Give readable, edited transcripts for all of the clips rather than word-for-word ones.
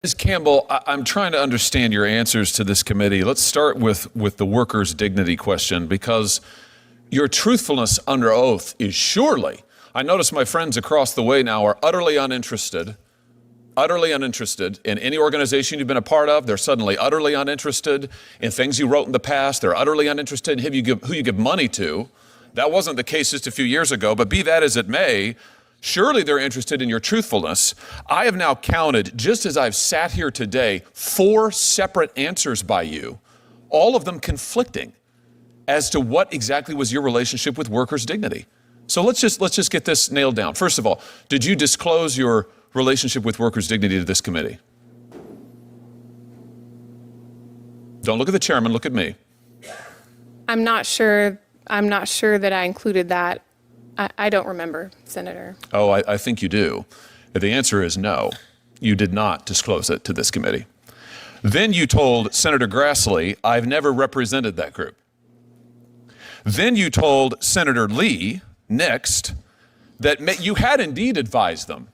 Ms. Campbell, I'm trying to understand your answers to this committee. Let's start with the workers' dignity question, because your truthfulness under oath is surely, I notice my friends across the way now are utterly uninterested in any organization you've been a part of. They're suddenly utterly uninterested in things you wrote in the past. They're utterly uninterested in who you give money to. That wasn't the case just a few years ago, but be that as it may, surely they're interested in your truthfulness. I have now counted, just as I've sat here today, 4 separate answers by you, all of them conflicting as to what exactly was your relationship with workers' dignity. So let's just get this nailed down. First of all, did you disclose your relationship with workers' dignity to this committee? Don't look at the chairman, look at me. I'm not sure that I included that. I don't remember, Senator. Oh, I think you do. The answer is no. You did not disclose it to this committee. Then you told Senator Grassley, I've never represented that group. Then you told Senator Lee, next, that you had indeed advised them,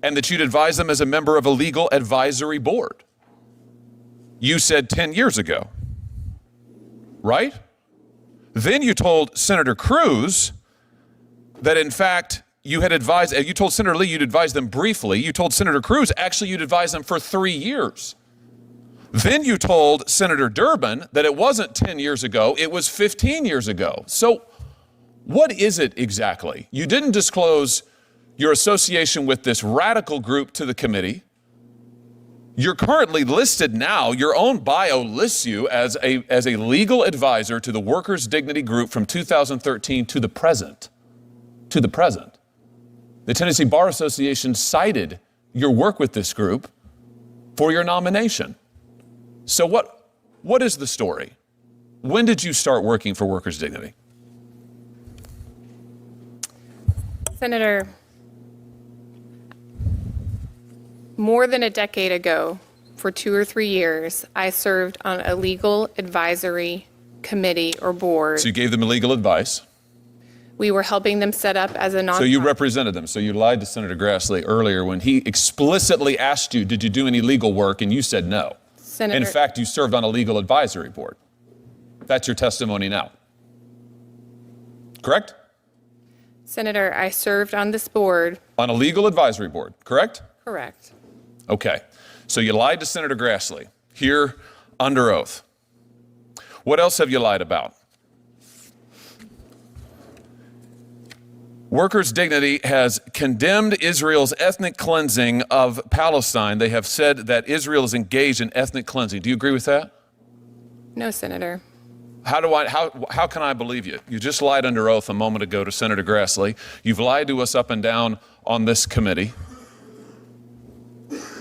and that you'd advised them as a member of a legal advisory board. You said 10 years ago, right? Then you told Senator Cruz that in fact you had advised, you told Senator Lee you'd advised them briefly. You told Senator Cruz actually you'd advised them for 3 years. Then you told Senator Durbin that it wasn't 10 years ago, it was 15 years ago. So what is it exactly? You didn't disclose your association with this radical group to the committee. You're currently listed now, your own bio lists you as a legal advisor to the Workers' Dignity Group from 2013 to the present. The Tennessee Bar Association cited your work with this group for your nomination. So what is the story? When did you start working for Workers' Dignity? Senator, more than a decade ago, for 2 or 3 years, I served on a legal advisory committee or board. So you gave them legal advice. We were helping them set up as a nonprofit. So you represented them. So you lied to Senator Grassley earlier when he explicitly asked you, did you do any legal work? And you said no. Senator, in fact, you served on a legal advisory board. That's your testimony now. Correct? Senator, I served on this board. On a legal advisory board, correct? Correct. Okay. So you lied to Senator Grassley here under oath. What else have you lied about? Workers' Dignity has condemned Israel's ethnic cleansing of Palestine. They have said that Israel is engaged in ethnic cleansing. Do you agree with that? No, Senator. How can I believe you? You just lied under oath a moment ago to Senator Grassley. You've lied to us up and down on this committee.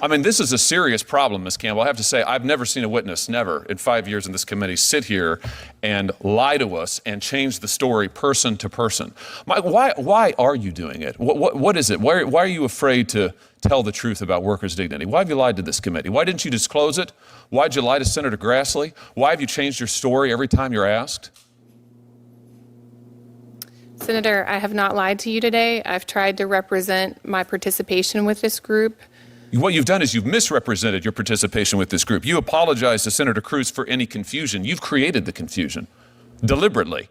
I mean, this is a serious problem, Ms. Campbell. I have to say, I've never seen a witness, never, in 5 years in this committee, sit here and lie to us and change the story person to person. Why are you doing it? What is it? Why are you afraid to tell the truth about workers' dignity? Why have you lied to this committee? Why didn't you disclose it? Why did you lie to Senator Grassley? Why have you changed your story every time you're asked? Senator, I have not lied to you today. I've tried to represent my participation with this group. What you've done is you've misrepresented your participation with this group. You apologized to Senator Cruz for any confusion. You've created the confusion deliberately.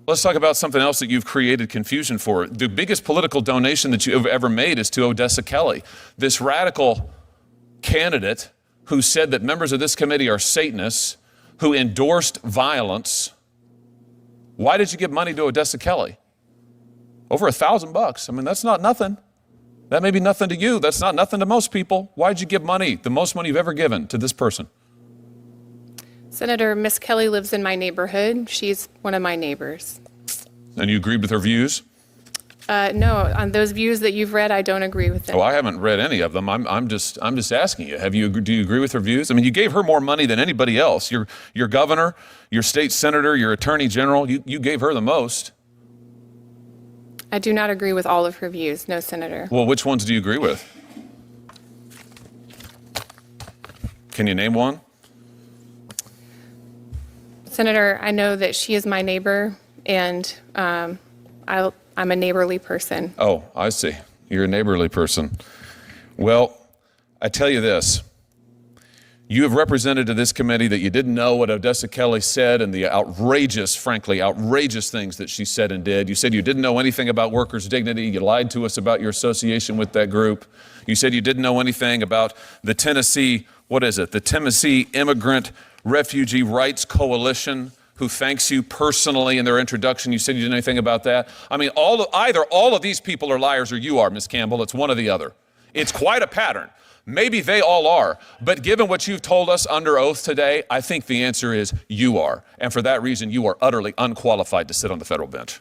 Let's talk about something else that you've created confusion for. The biggest political donation that you have ever made is to Odessa Kelly, this radical candidate who said that members of this committee are Satanists, who endorsed violence. Why did you give money to Odessa Kelly? Over $1,000. I mean, that's not nothing. That may be nothing to you. That's not nothing to most people. Why'd you give money, the most money you've ever given, to this person? Senator, Miss Kelly lives in my neighborhood. She's one of my neighbors. And you agreed with her views? No, on those views that you've read, I don't agree with them. Oh, I haven't read any of them. I'm just asking you. Do you agree with her views? I mean, you gave her more money than anybody else. Your governor, your state senator, your attorney general, you gave her the most. I do not agree with all of her views, no, Senator. Well, which ones do you agree with? Can you name one? Senator, I know that she is my neighbor, and I'm a neighborly person. Oh, I see. You're a neighborly person. Well, I tell you this. You have represented to this committee that you didn't know what Odessa Kelly said and the outrageous, frankly, outrageous things that she said and did. You said you didn't know anything about workers' dignity. You lied to us about your association with that group. You said you didn't know anything about the Tennessee, the Tennessee Immigrant Refugee Rights Coalition, who thanks you personally in their introduction. You said you didn't know anything about that. I mean, either all of these people are liars or you are, Ms. Campbell. It's one or the other. It's quite a pattern. Maybe they all are, but given what you've told us under oath today, I think the answer is you are. And for that reason, you are utterly unqualified to sit on the federal bench.